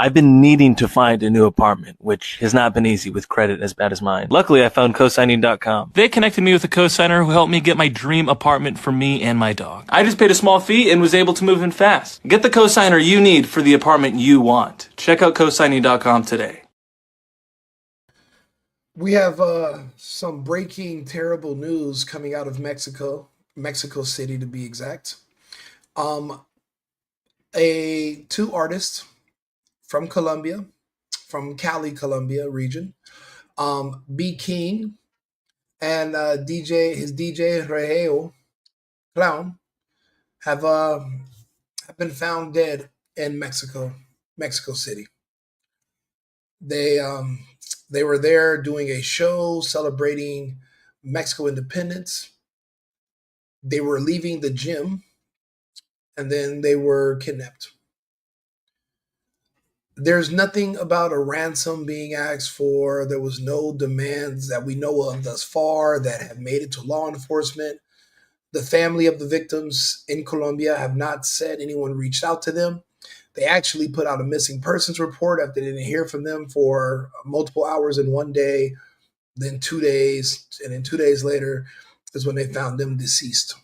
I've been needing to find a new apartment, which has not been easy with credit as bad as mine. Luckily, I found cosigning.com. They connected me with a cosigner who helped me get my dream apartment for me and my dog. I just paid a small fee and was able to move in fast. Get the cosigner you need for the apartment you want. Check out cosigning.com today. We have some breaking terrible news coming out of Mexico City to be exact. Two artists from Colombia, from Cali, Colombia region, B King and DJ Regio Clown have been found dead in Mexico City. They they were there doing a show celebrating Mexico independence. They were leaving the gym, and then they were kidnapped. There's nothing about a ransom being asked for. There was no demands that we know of thus far that have made it to law enforcement. The family of the victims in Colombia have not said anyone reached out to them. They actually put out a missing persons report after they didn't hear from them for multiple hours in one day, then 2 days, and then 2 days later is when they found them deceased.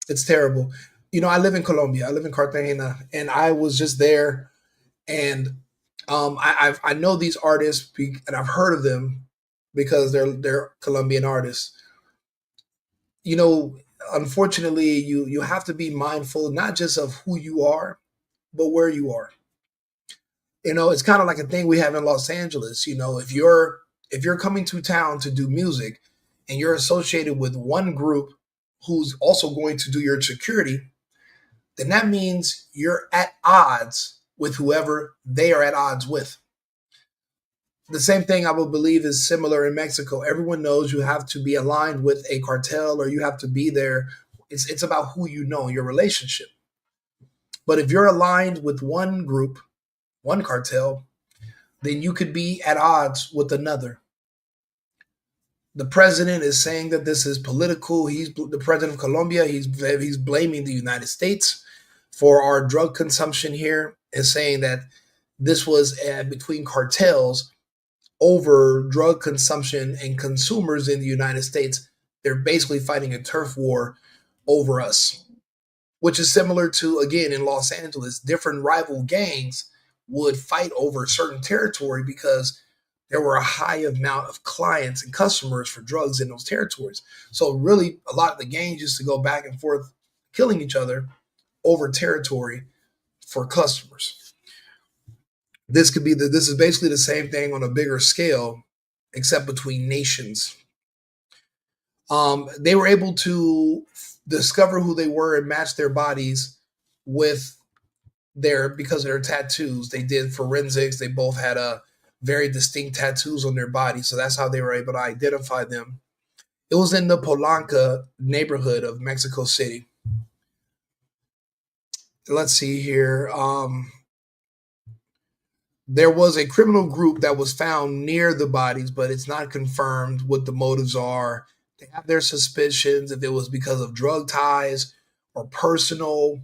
It's terrible. I live in Colombia. I live in Cartagena, and I was just there, and I know these artists, and I've heard of them because they're Colombian artists. Unfortunately, you have to be mindful not just of who you are, but where you are. It's kind of like a thing we have in Los Angeles. If you're coming to town to do music, and you're associated with one group who's also going to do your security, then that means you're at odds with whoever they are at odds with. The same thing I would believe is similar in Mexico. Everyone knows you have to be aligned with a cartel or you have to be there. It's about who you know, your relationship. But if you're aligned with one group, one cartel, then you could be at odds with another. The president is saying that this is political. He's the president of Colombia. He's blaming the United States for our drug consumption here, and saying that this was between cartels over drug consumption and consumers in the United States. They're basically fighting a turf war over us, which is similar to, again, in Los Angeles, different rival gangs would fight over certain territory because there were a high amount of clients and customers for drugs in those territories. So really, a lot of the gangs used to go back and forth killing each other over territory for customers. This is basically the same thing on a bigger scale, except between nations. They were able to discover who they were and match their bodies with because of their tattoos. They did forensics. They both had a very distinct tattoos on their body, so that's how they were able to identify them. It was in the Polanco neighborhood of Mexico City. Let's see here. There was a criminal group that was found near the bodies, but it's not confirmed what the motives are. They have their suspicions if it was because of drug ties or personal.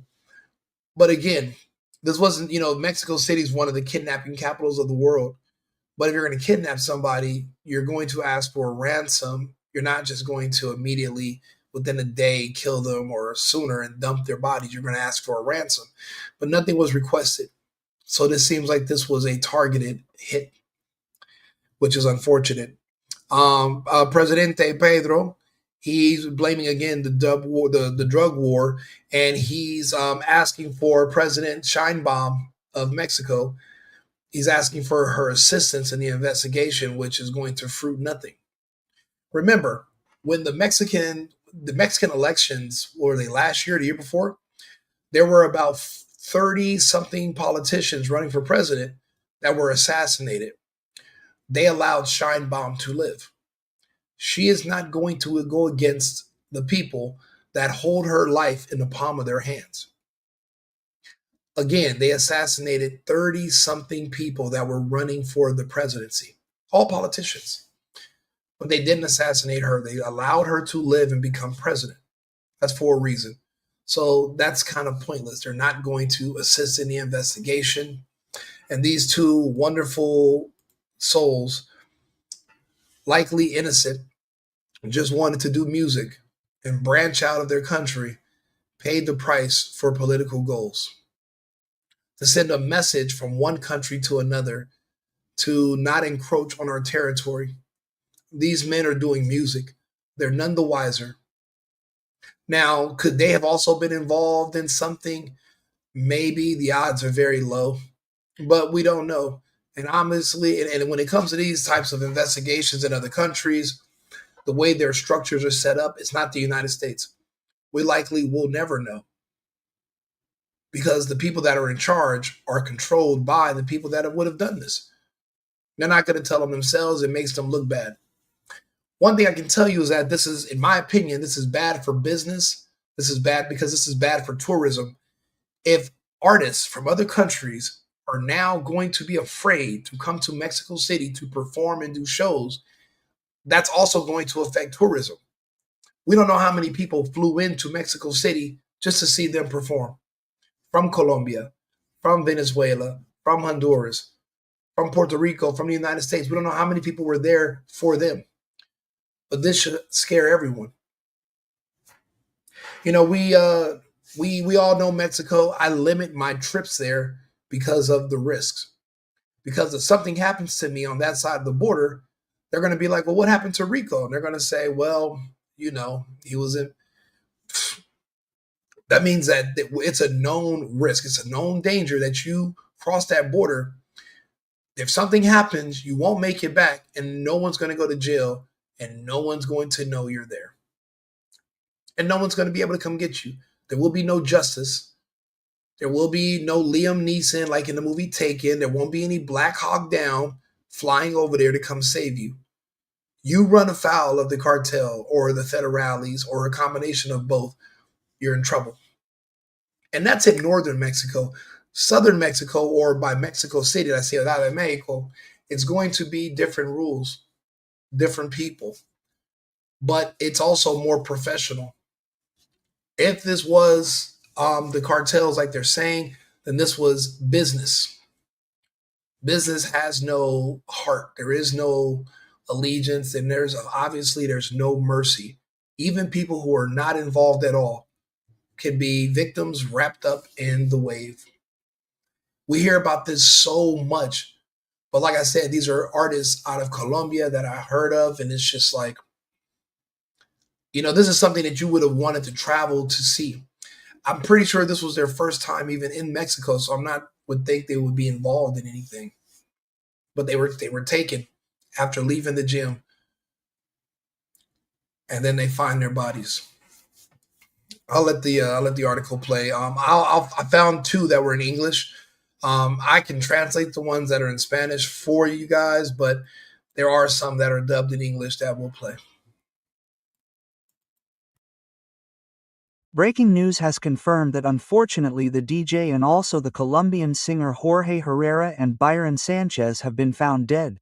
But again, this wasn't, Mexico City is one of the kidnapping capitals of the world. But if you're going to kidnap somebody, you're going to ask for a ransom. You're not just going to immediately, within a day, kill them or sooner and dump their bodies. You're going to ask for a ransom. But nothing was requested. So this seems like this was a targeted hit, which is unfortunate. Presidente Pedro, he's blaming again the drug war, and he's asking for President Sheinbaum of Mexico. He's asking for her assistance in the investigation, which is going to fruit nothing. Remember, when the Mexican elections, were they last year, the year before, there were about 30 something politicians running for president that were assassinated. They allowed Sheinbaum to live. She is not going to go against the people that hold her life in the palm of their hands. Again, they assassinated 30 something people that were running for the presidency, all politicians. But they didn't assassinate her. They allowed her to live and become president. That's for a reason. So that's kind of pointless. They're not going to assist in the investigation. And these two wonderful souls, likely innocent, just wanted to do music and branch out of their country, paid the price for political goals. To send a message from one country to another to not encroach on our territory. These men are doing music. They're none the wiser. Now, could they have also been involved in something? Maybe. The odds are very low, but we don't know. And honestly, and when it comes to these types of investigations in other countries, the way their structures are set up, it's not the United States. We likely will never know because the people that are in charge are controlled by the people that would have done this. They're not going to tell them themselves. It makes them look bad. One thing I can tell you is that this is, in my opinion, this is bad for business. This is bad because this is bad for tourism. If artists from other countries are now going to be afraid to come to Mexico City to perform and do shows, that's also going to affect tourism. We don't know how many people flew into Mexico City just to see them perform from Colombia, from Venezuela, from Honduras, from Puerto Rico, from the United States. We don't know how many people were there for them. But this should scare everyone. You know, we all know Mexico. I limit my trips there because of the risks. Because if something happens to me on that side of the border, they're going to be like, well, what happened to Rico? And they're going to say, well, he was in. That means that it's a known risk. It's a known danger that you cross that border. If something happens, you won't make it back, and no one's going to go to jail, and no one's going to know you're there. And no one's going to be able to come get you. There will be no justice. There will be no Liam Neeson like in the movie Taken. There won't be any Black Hawk Down flying over there to come save you. You run afoul of the cartel or the federales or a combination of both, you're in trouble. And that's in northern Mexico. Southern Mexico, or by Mexico City, la Ciudad de Mexico, it's going to be different rules, different people, but it's also more professional. If this was the cartels, like they're saying, then this was business. Business has no heart. There is no allegiance, and there's no mercy. Even people who are not involved at all can be victims wrapped up in the wave. We hear about this so much, but like I said, these are artists out of Colombia that I heard of, and it's just like, this is something that you would have wanted to travel to see. I'm pretty sure this was their first time even in Mexico, so would think they would be involved in anything. But they were taken after leaving the gym, and then they find their bodies. I'll let the article play. I found two that were in English. I can translate the ones that are in Spanish for you guys, but there are some that are dubbed in English that will play. Breaking news has confirmed that unfortunately the DJ and also the Colombian singer Jorge Herrera and Bayron Sánchez have been found dead.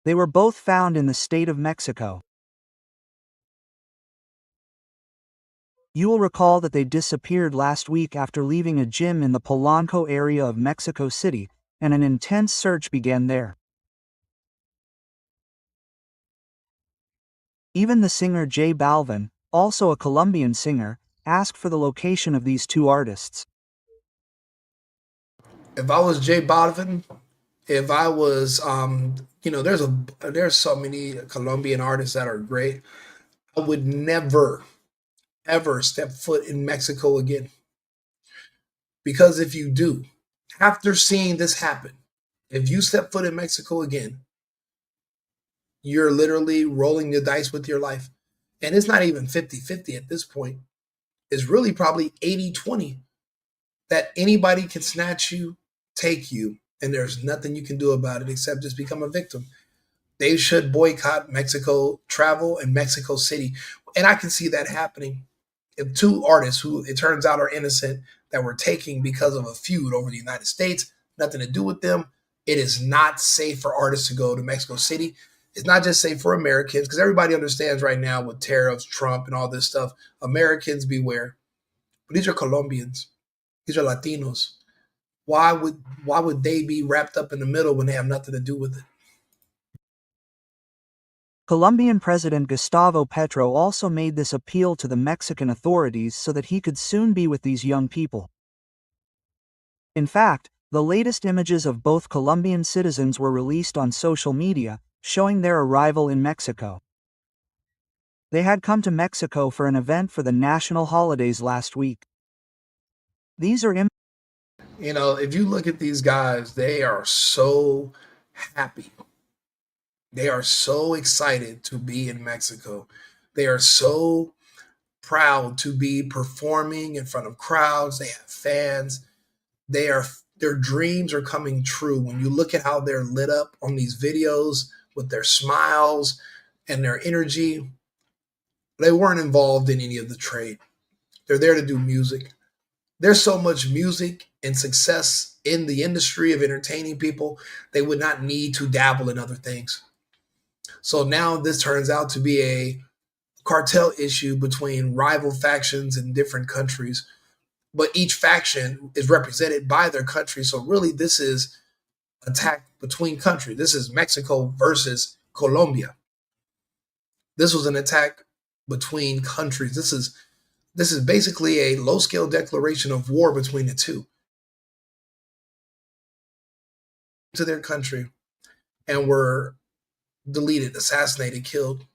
They were both found in the state of Mexico. You will recall that they disappeared last week after leaving a gym in the Polanco area of Mexico City, and an intense search began there. Even the singer J Balvin, also a Colombian singer, asked for the location of these two artists. If I was J Balvin, if I was, there's so many Colombian artists that are great. I would never, ever step foot in Mexico again. Because if you do, after seeing this happen, if you step foot in Mexico again, you're literally rolling the dice with your life. And it's not even 50-50 at this point. It's really probably 80-20 that anybody can snatch you, take you, and there's nothing you can do about it except just become a victim. They should boycott Mexico travel and Mexico City. And I can see that happening. If two artists who it turns out are innocent that were taken because of a feud over the United States, nothing to do with them, it is not safe for artists to go to Mexico City. It's not just safe for Americans, because everybody understands right now with tariffs, Trump, and all this stuff. Americans beware. But these are Colombians. These are Latinos. Why would they be wrapped up in the middle when they have nothing to do with it? Colombian President Gustavo Petro also made this appeal to the Mexican authorities so that he could soon be with these young people. In fact, the latest images of both Colombian citizens were released on social media, showing their arrival in Mexico. They had come to Mexico for an event for the national holidays last week. These are If you look at these guys, they are so happy. They are so excited to be in Mexico. They are so proud to be performing in front of crowds. They have fans. Their dreams are coming true. When you look at how they're lit up on these videos with their smiles and their energy, they weren't involved in any of the trade. They're there to do music. There's so much music and success in the industry of entertaining people, they would not need to dabble in other things. So now this turns out to be a cartel issue between rival factions in different countries, but each faction is represented by their country. So really, this is attack between countries. This is Mexico versus Colombia. This was an attack between countries. This is basically a low-scale declaration of war between the two to their country, and were deleted, assassinated, killed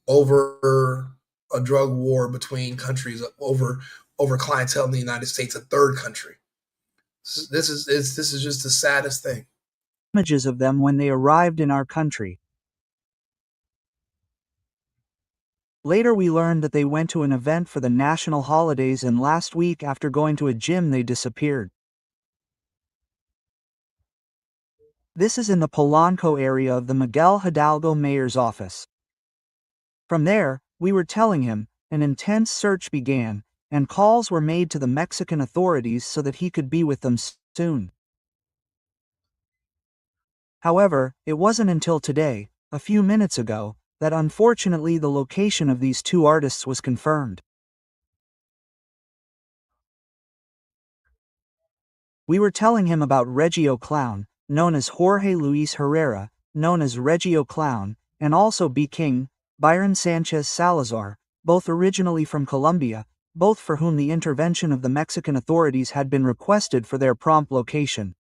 over a drug war between countries, over clientele in the United States, a third country. This is just the saddest thing. images of them when they arrived in our country. Later we learned that they went to an event for the national holidays, and last week after going to a gym they disappeared. This is in the Polanco area of the Miguel Hidalgo mayor's office. From there, we were telling him, an intense search began, and calls were made to the Mexican authorities so that he could be with them soon. However, it wasn't until today, a few minutes ago, that unfortunately the location of these two artists was confirmed. We were telling him about Regio Clown, known as Jorge Luis Herrera, known as Regio Clown, and also B. King, Bayron Sánchez Salazar, both originally from Colombia, both for whom the intervention of the Mexican authorities had been requested for their prompt location.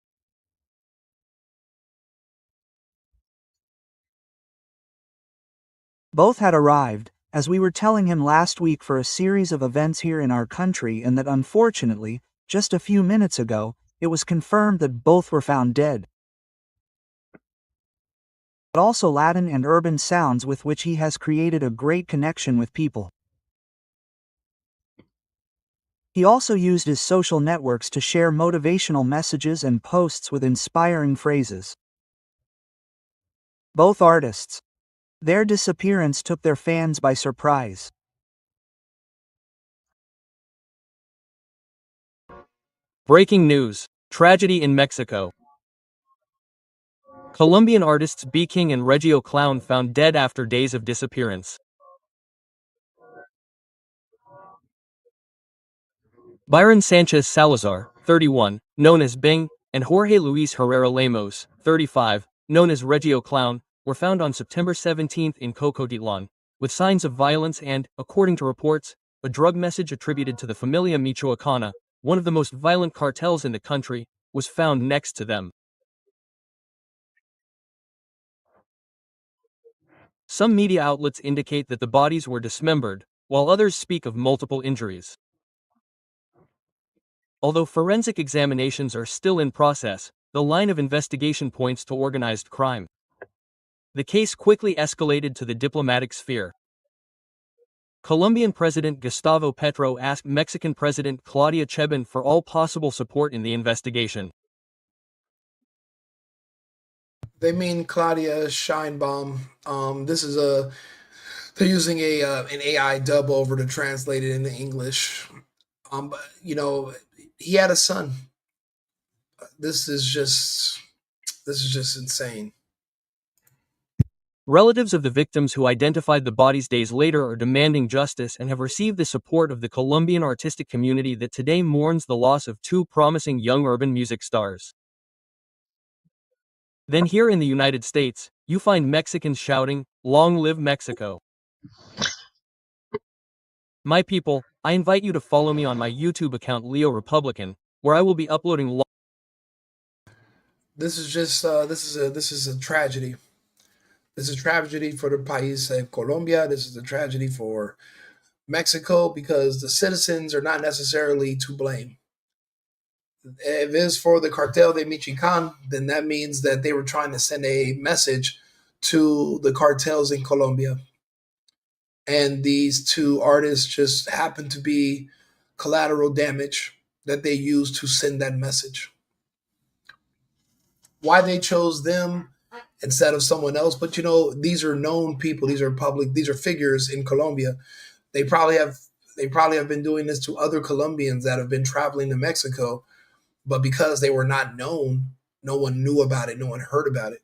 Both had arrived, as we were telling him last week, for a series of events here in our country, and that unfortunately, just a few minutes ago, it was confirmed that both were found dead. But also Latin and urban sounds with which he has created a great connection with people. He also used his social networks to share motivational messages and posts with inspiring phrases. Both artists. Their disappearance took their fans by surprise. Breaking news. Tragedy in Mexico. Colombian artists B. King and Regio Clown found dead after days of disappearance. Bayron Sánchez Salazar, 31, known as Bing, and Jorge Luis Herrera Lemos, 35, known as Regio Clown, were found on September 17 in Cocotitlán, with signs of violence and, according to reports, a drug message attributed to the Familia Michoacana, one of the most violent cartels in the country, was found next to them. Some media outlets indicate that the bodies were dismembered, while others speak of multiple injuries. Although forensic examinations are still in process, the line of investigation points to organized crime. The case quickly escalated to the diplomatic sphere. Colombian President Gustavo Petro asked Mexican President Claudia Sheinbaum for all possible support in the investigation. They mean Claudia Scheinbaum. They're using an AI dub over to translate it into English. But he had a son. This is just insane. Relatives of the victims who identified the bodies days later are demanding justice and have received the support of the Colombian artistic community that today mourns the loss of two promising young urban music stars. Then here in the United States, you find Mexicans shouting, "Long live Mexico." My people, I invite you to follow me on my YouTube account Leo Republican, where I will be uploading This is just this is a tragedy. This is a tragedy for the país of Colombia. This is a tragedy for Mexico because the citizens are not necessarily to blame. If it's for the Cartel de Michoacán, then that means that they were trying to send a message to the cartels in Colombia. And these two artists just happen to be collateral damage that they used to send that message. Why they chose them instead of someone else, but these are known people, these are public, these are figures in Colombia. They probably have been doing this to other Colombians that have been traveling to Mexico, but because they were not known, no one knew about it, no one heard about it.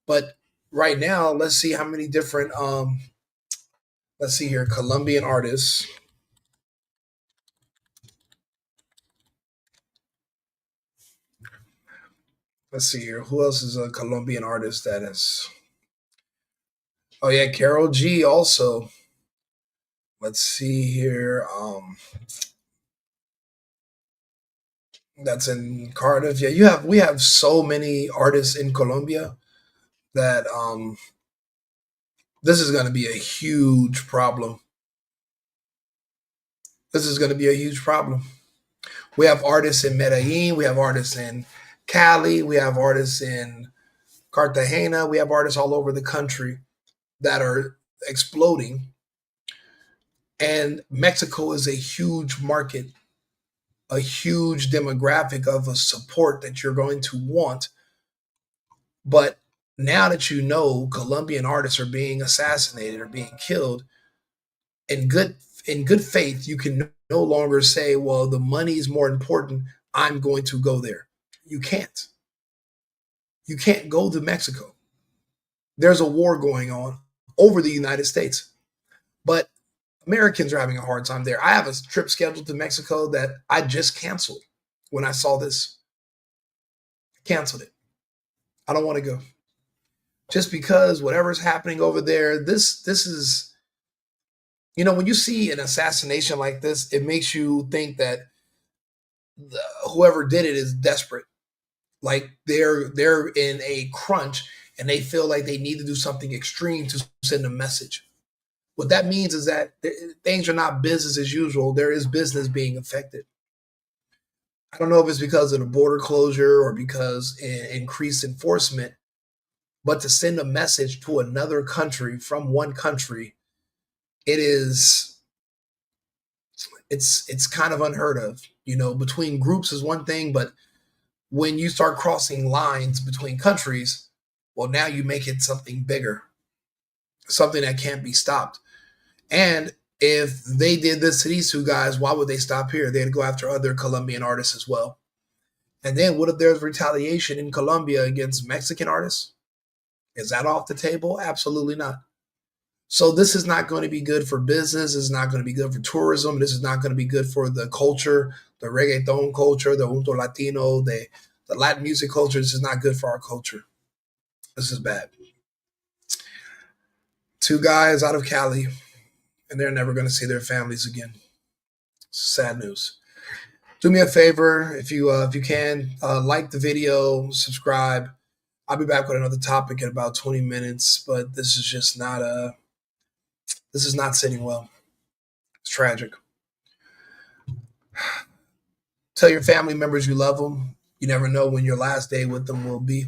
But right now, let's see how many different let's see here, Colombian artists. Let's see here. Who else is a Colombian artist that is? Oh yeah, Carol G also. Let's see here. That's in Cardiff. Yeah, we have so many artists in Colombia that this is going to be a huge problem. This is going to be a huge problem. We have artists in Medellin, we have artists in Cali, we have artists in Cartagena, we have artists all over the country that are exploding. And Mexico is a huge market, a huge demographic of a support that you're going to want. But now that you know Colombian artists are being assassinated or being killed, in good faith, you can no longer say, well, the money is more important. I'm going to go there. You can't. You can't go to Mexico. There's a war going on over the United States. But Americans are having a hard time there. I have a trip scheduled to Mexico that I just canceled when I saw this. Canceled it. I don't want to go. Just because whatever's happening over there, this is, when you see an assassination like this, it makes you think that whoever did it is desperate. Like they're in a crunch and they feel like they need to do something extreme to send a message. What that means is that things are not business as usual. There is business being affected. I don't know if it's because of the border closure or because increased enforcement, but to send a message to another country from one country, it's kind of unheard of. Between groups is one thing, but when you start crossing lines between countries, well, now you make it something bigger, something that can't be stopped. And if they did this to these two guys, why would they stop here? They'd go after other Colombian artists as well. And then what if there's retaliation in Colombia against Mexican artists? Is that off the table? Absolutely not. So this is not going to be good for business. It's not going to be good for tourism. This is not going to be good for the culture, the reggaeton culture, the Unto Latino, the Latin music culture. This is not good for our culture. This is bad. Two guys out of Cali, and they're never going to see their families again. Sad news. Do me a favor, if you can, like the video, subscribe. I'll be back with another topic in about 20 minutes, but this is just not sitting well. It's tragic. Tell your family members you love them. You never know when your last day with them will be.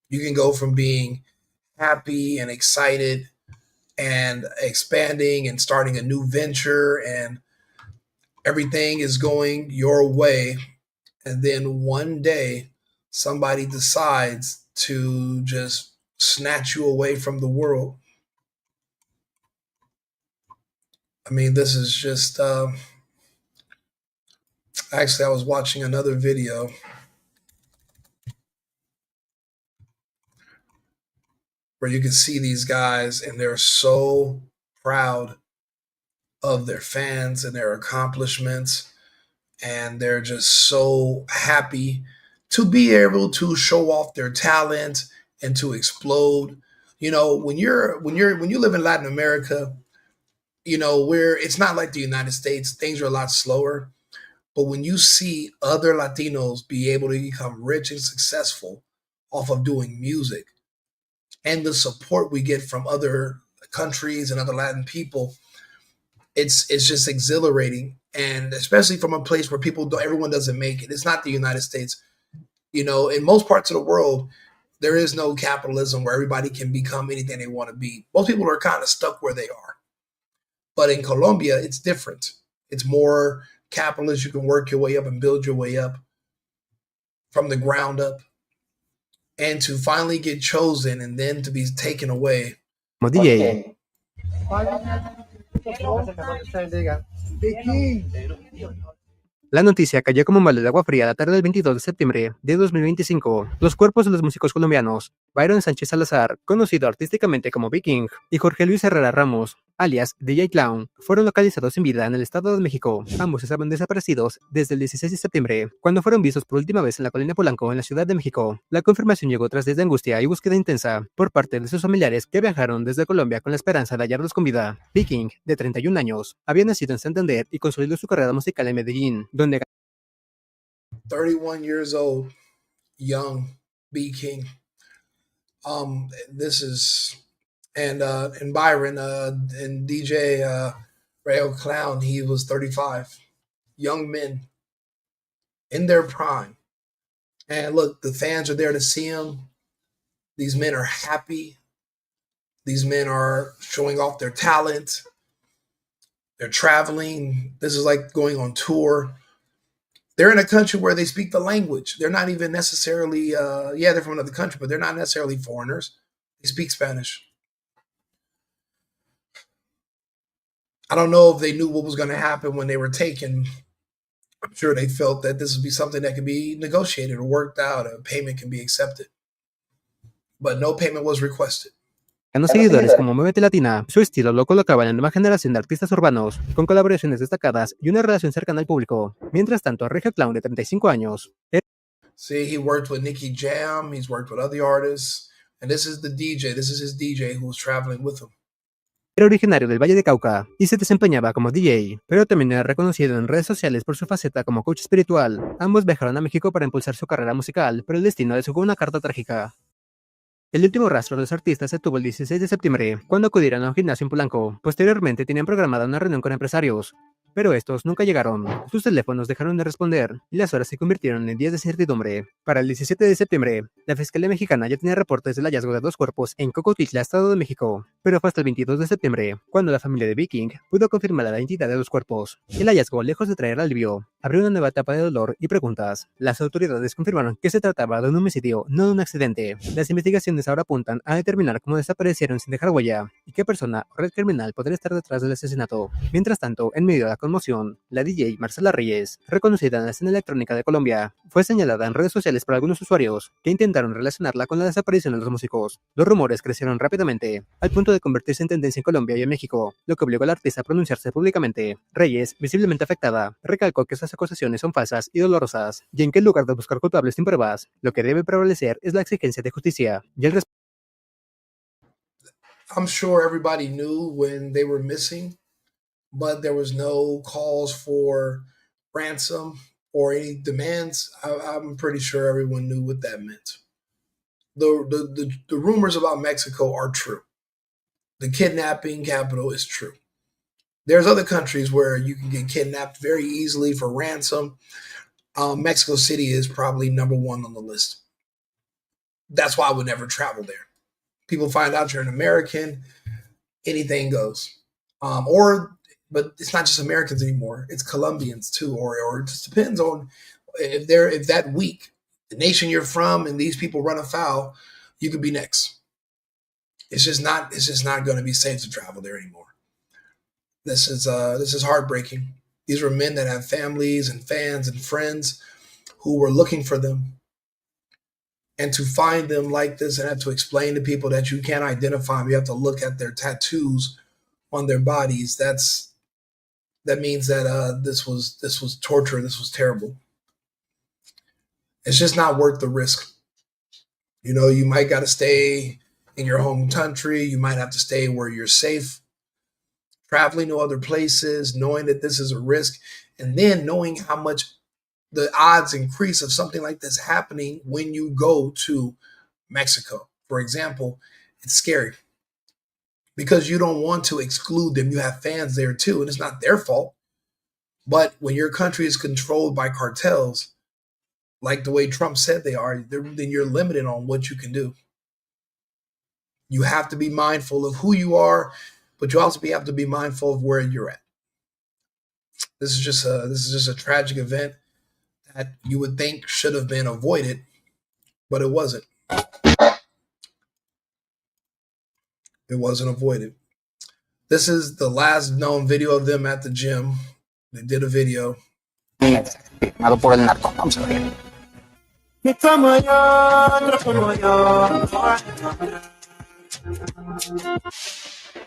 You can go from being happy and excited and expanding and starting a new venture and everything is going your way. And then one day somebody decides to just snatch you away from the world. I mean, this is just, actually, I was watching another video. where you can see these guys and they're so proud of their fans and their accomplishments, and they're just so happy to be able to show off their talent and to explode. You know, when you live in Latin America, you know, where it's not like the United States, things are a lot slower. But when you see other Latinos be able to become rich and successful off of doing music, and the support we get from other countries and other Latin people, it's just exhilarating. And especially from a place where everyone doesn't make it. It's not the United States. You know, in most parts of the world, there is no capitalism where everybody can become anything they want to be. Most people are kind of stuck where they are. But in Colombia, it's different. It's more capitalist. You can work your way up and build your way up from the ground up. And to finally get chosen and then to be taken away. Como DJ. La noticia cayó como un balde de agua fría la tarde del 22 de septiembre de 2025. Los cuerpos de los músicos colombianos Bayron Sánchez Salazar, conocido artísticamente como Viking, y Jorge Luis Herrera Ramos, alias DJ Clown, fueron localizados sin vida en el Estado de México. Ambos estaban desaparecidos desde el 16 de septiembre, cuando fueron vistos por última vez en la colonia Polanco, en la Ciudad de México. La confirmación llegó tras días de angustia y búsqueda intensa por parte de sus familiares que viajaron desde Colombia con la esperanza de hallarlos con vida. Viking, de 31 años, había nacido en Santander y consolidó su carrera musical en Medellín, donde 31 years old, young B King. This is and Bayron and DJ Regio Clown. He was 35. Young men in their prime, and look, the fans are there to see him. These men are happy. These men are showing off their talent. They're traveling. This is like going on tour. They're in a country where they speak the language. They're not even necessarily, they're from another country, but they're not necessarily foreigners. They speak Spanish. I don't know if they knew what was going to happen when they were taken. I'm sure they felt that this would be something that could be negotiated or worked out. A payment can be accepted. But no payment was requested. ganó seguidores como Muévete Latina. Su estilo lo colocaba en la nueva generación de artistas urbanos, con colaboraciones destacadas y una relación cercana al público. Mientras tanto, Regio Clown, de 35 años, See, he worked with Nicky Jam, he's worked with other artists, and this is his DJ who was traveling with him. era originario del Valle de Cauca y se desempeñaba como DJ, pero también era reconocido en redes sociales por su faceta como coach espiritual. Ambos viajaron a México para impulsar su carrera musical, pero el destino les jugó una carta trágica. El último rastro de los artistas se tuvo el 16 de septiembre, cuando acudieron a un gimnasio en Polanco. Posteriormente tenían programada una reunión con empresarios, pero estos nunca llegaron. Sus teléfonos dejaron de responder y las horas se convirtieron en días de incertidumbre. Para el 17 de septiembre, la Fiscalía Mexicana ya tenía reportes del hallazgo de 2 cuerpos en Cocotitlán, Estado de México, pero fue hasta el 22 de septiembre cuando la familia de Viking pudo confirmar la identidad de los cuerpos. El hallazgo, lejos de traer alivio, abrió una nueva etapa de dolor y preguntas. Las autoridades confirmaron que se trataba de un homicidio, no de un accidente. Las investigaciones ahora apuntan a determinar cómo desaparecieron sin dejar huella y qué persona o red criminal podría estar detrás del asesinato. Mientras tanto, en medio de la conmoción, la DJ Marcela Reyes, reconocida en la escena electrónica de Colombia, fue señalada en redes sociales por algunos usuarios que intentaron relacionarla con la desaparición de los músicos. Los rumores crecieron rápidamente, al punto de convertirse en tendencia en Colombia y en México, lo que obligó al artista a pronunciarse públicamente. Reyes, visiblemente afectada, recalcó que esas acusaciones son falsas y dolorosas, y en que en lugar de buscar culpables sin pruebas, lo que debe prevalecer es la exigencia de justicia y el respeto. I'm sure everybody knew when they were missing, but there was no calls for ransom or any demands. I'm pretty sure everyone knew what that meant. The rumors about Mexico are true. The kidnapping capital is true. There's other countries where you can get kidnapped very easily for ransom. Mexico City is probably number 1 on the list. That's why I would never travel there. People find out you're an American, anything goes. But it's not just Americans anymore. It's Colombians too, or it just depends on if that week, the nation you're from, and these people run afoul, you could be next. It's just not going to be safe to travel there anymore. This is heartbreaking. These were men that have families and fans and friends who were looking for them, And to find them like this and have to explain to people that you can't identify them, you have to look at their tattoos on their bodies. That means that this was torture. This was terrible. It's just not worth the risk. You know, you might got to stay in your home country. You might have to stay where you're safe, traveling to other places, knowing that this is a risk, and then knowing how much the odds increase of something like this happening when you go to Mexico. For example, it's scary because you don't want to exclude them. You have fans there too, and it's not their fault. But when your country is controlled by cartels, like the way Trump said they are, then you're limited on what you can do. You have to be mindful of who you are, but you also have to be mindful of where you're at. This is just a tragic event that you would think should have been avoided, but it wasn't. It wasn't avoided. This is the last known video of them at the gym. They did a video. Por el narco. Vamos a ver.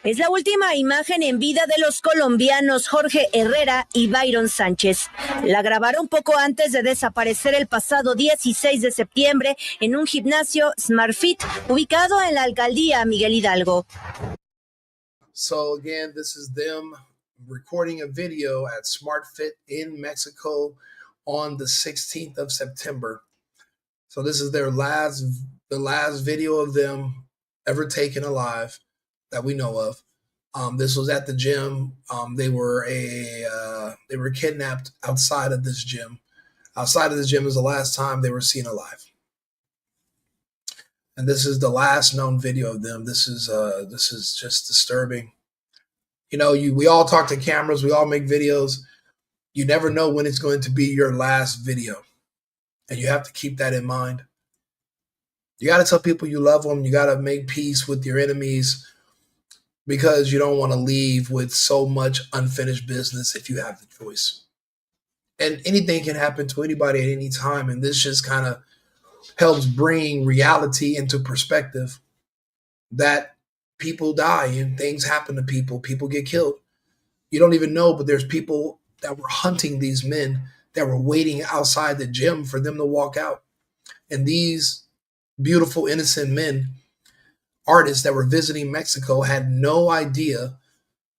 Es la última imagen en vida de los colombianos Jorge Herrera y Bayron Sánchez. La grabaron poco antes de desaparecer el pasado 16 de septiembre en un gimnasio Smart Fit ubicado en la alcaldía Miguel Hidalgo. So again, this is them recording a video at Smart Fit in Mexico on the 16th of September. So this is the last video of them ever taken alive that we know of. This was at the gym. They were kidnapped outside of this gym. Outside of this gym is the last time they were seen alive. And this is the last known video of them. This is just disturbing. You know, we all talk to cameras. We all make videos. You never know when it's going to be your last video. And you have to keep that in mind. You got to tell people you love them. You got to make peace with your enemies because you don't want to leave with so much unfinished business if you have the choice. And anything can happen to anybody at any time. And this just kind of helps bring reality into perspective that people die and things happen to people. People get killed. You don't even know, but there's people that were hunting these men that were waiting outside the gym for them to walk out. And these beautiful, innocent men, artists that were visiting Mexico, had no idea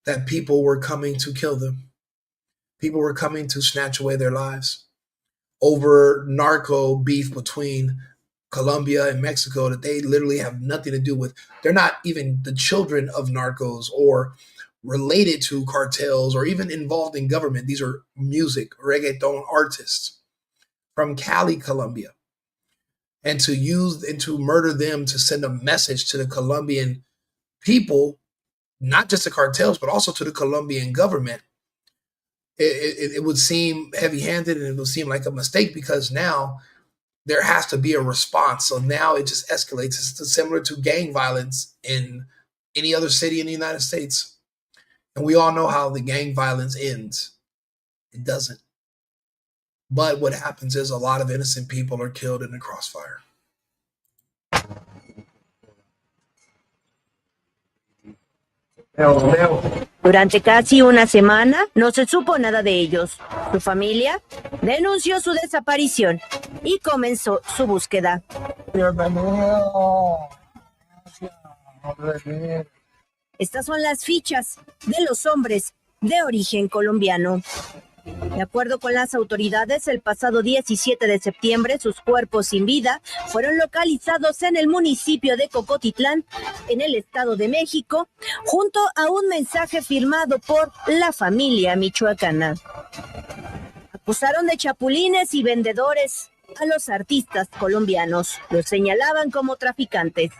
that people were coming to kill them. People were coming to snatch away their lives over narco beef between Colombia and Mexico that they literally have nothing to do with. They're not even the children of narcos or related to cartels or even involved in government. These are music, reggaeton artists from Cali, Colombia. And to use and to murder them to send a message to the Colombian people, not just the cartels, but also to the Colombian government, it would seem heavy-handed and it would seem like a mistake because now there has to be a response. So now it just escalates. It's similar to gang violence in any other city in the United States. And we all know how the gang violence ends. It doesn't. But what happens is a lot of innocent people are killed in the crossfire. Durante casi una semana no se supo nada de ellos. Su familia denunció su desaparición y comenzó su búsqueda. Estas son las fichas de los hombres de origen colombiano. De acuerdo con las autoridades, el pasado 17 de septiembre, sus cuerpos sin vida fueron localizados en el municipio de Cocotitlán, en el Estado de México, junto a un mensaje firmado por la familia michoacana. Acusaron de chapulines y vendedores a los artistas colombianos. Los señalaban como traficantes.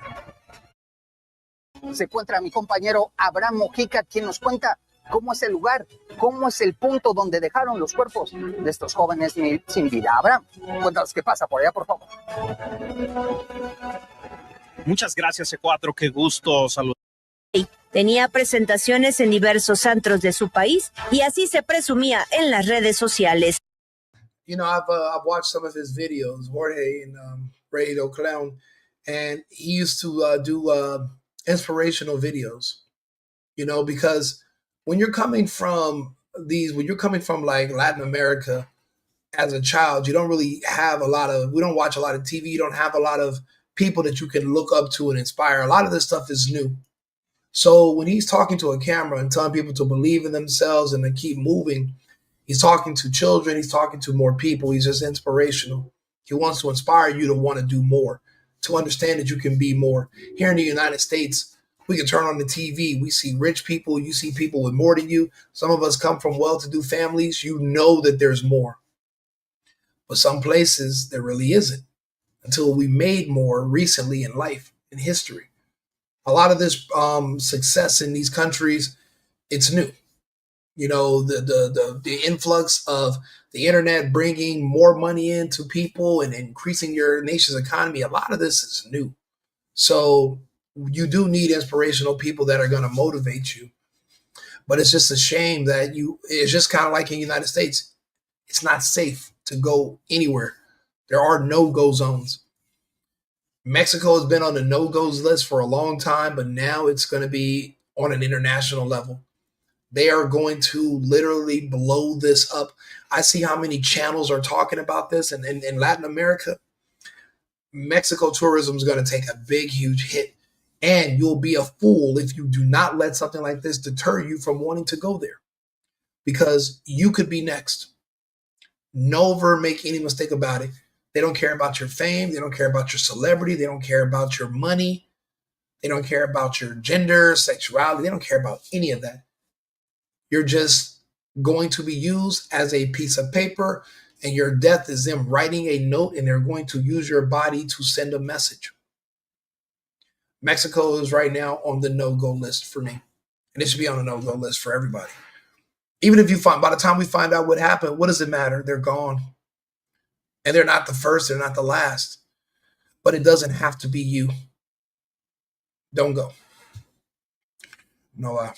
Se encuentra mi compañero Abraham Mojica, quien nos cuenta cómo es el lugar, cómo es el punto donde dejaron los cuerpos de estos jóvenes sin vida. Abraham, cuéntanos qué pasa por allá, por favor. Muchas gracias, C4, qué gusto saludar. Tenía presentaciones en diversos antros de su país y así se presumía en las redes sociales. I've watched some of his videos, Jorge and Regio Clown, and he used to do inspirational videos. Because when you're coming from like Latin America as a child, you don't really have we don't watch a lot of TV. You don't have a lot of people that you can look up to and inspire. A lot of this stuff is new. So when he's talking to a camera and telling people to believe in themselves and to keep moving, he's talking to children. He's talking to more people. He's just inspirational. He wants to inspire you to want to do more, to understand that you can be more. Here in the United States, we can turn on the TV. We see rich people. You see people with more than you. Some of us come from well-to-do families. You know that there's more. But some places there really isn't until we made more recently in life, in history. A lot of this success in these countries, it's new. The influx of the internet bringing more money into people and increasing your nation's economy. A lot of this is new. So you do need inspirational people that are going to motivate you. But it's just a shame that it's just kind of like in the United States. It's not safe to go anywhere. There are no-go zones. Mexico has been on the no-goes list for a long time, but now it's going to be on an international level. They are going to literally blow this up. I see how many channels are talking about this. And in Latin America, Mexico tourism is going to take a big, huge hit. And you'll be a fool if you do not let something like this deter you from wanting to go there. Because you could be next. Never make any mistake about it. They don't care about your fame. They don't care about your celebrity. They don't care about your money. They don't care about your gender, sexuality. They don't care about any of that. You're just going to be used as a piece of paper, and your death is them writing a note, and they're going to use your body to send a message. Mexico is right now on the no-go list for me. And it should be on the no-go list for everybody. Even if by the time we find out what happened, what does it matter? They're gone. And they're not the first, they're not the last. But it doesn't have to be you. Don't go. No.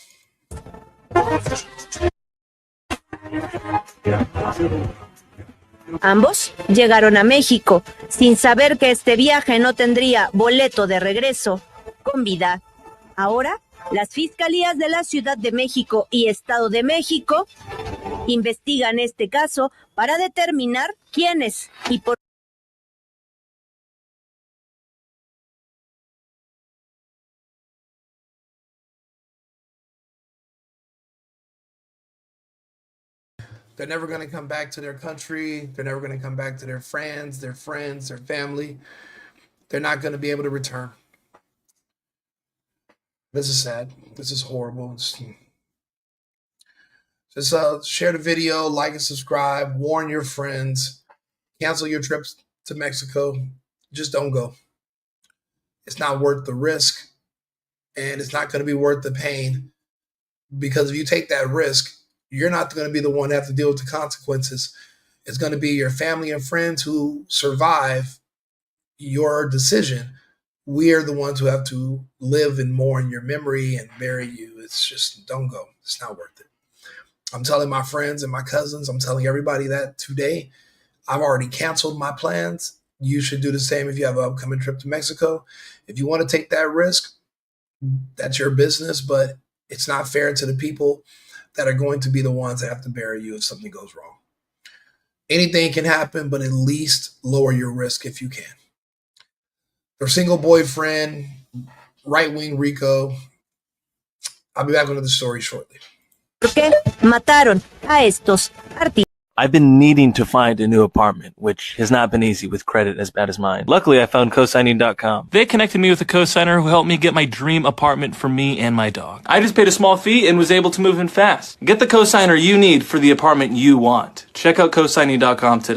Ambos llegaron a México sin saber que este viaje no tendría boleto de regreso con vida. Ahora, las fiscalías de la Ciudad de México y Estado de México investigan este caso para determinar quiénes y por They're never going to come back to their country. They're never going to come back to their friends, their family. They're not going to be able to return. This is sad. This is horrible. Just share the video, like and subscribe, warn your friends, cancel your trips to Mexico. Just don't go. It's not worth the risk, and it's not going to be worth the pain, because if you take that risk, you're not going to be the one to have to deal with the consequences. It's going to be your family and friends who survive your decision. We are the ones who have to live and mourn your memory and bury you. It's just, don't go. It's not worth it. I'm telling my friends and my cousins, I'm telling everybody that today. I've already canceled my plans. You should do the same if you have an upcoming trip to Mexico. If you want to take that risk, that's your business, but it's not fair to the people that are going to be the ones that have to bury you if something goes wrong. Anything can happen, but at least lower your risk if you can. Your single boyfriend, right-wing Rico. I'll be back with another story shortly. ¿Por qué mataron a estos artistas? I've been needing to find a new apartment, which has not been easy with credit as bad as mine. Luckily, I found cosigning.com. They connected me with a cosigner who helped me get my dream apartment for me and my dog. I just paid a small fee and was able to move in fast. Get the cosigner you need for the apartment you want. Check out cosigning.com today.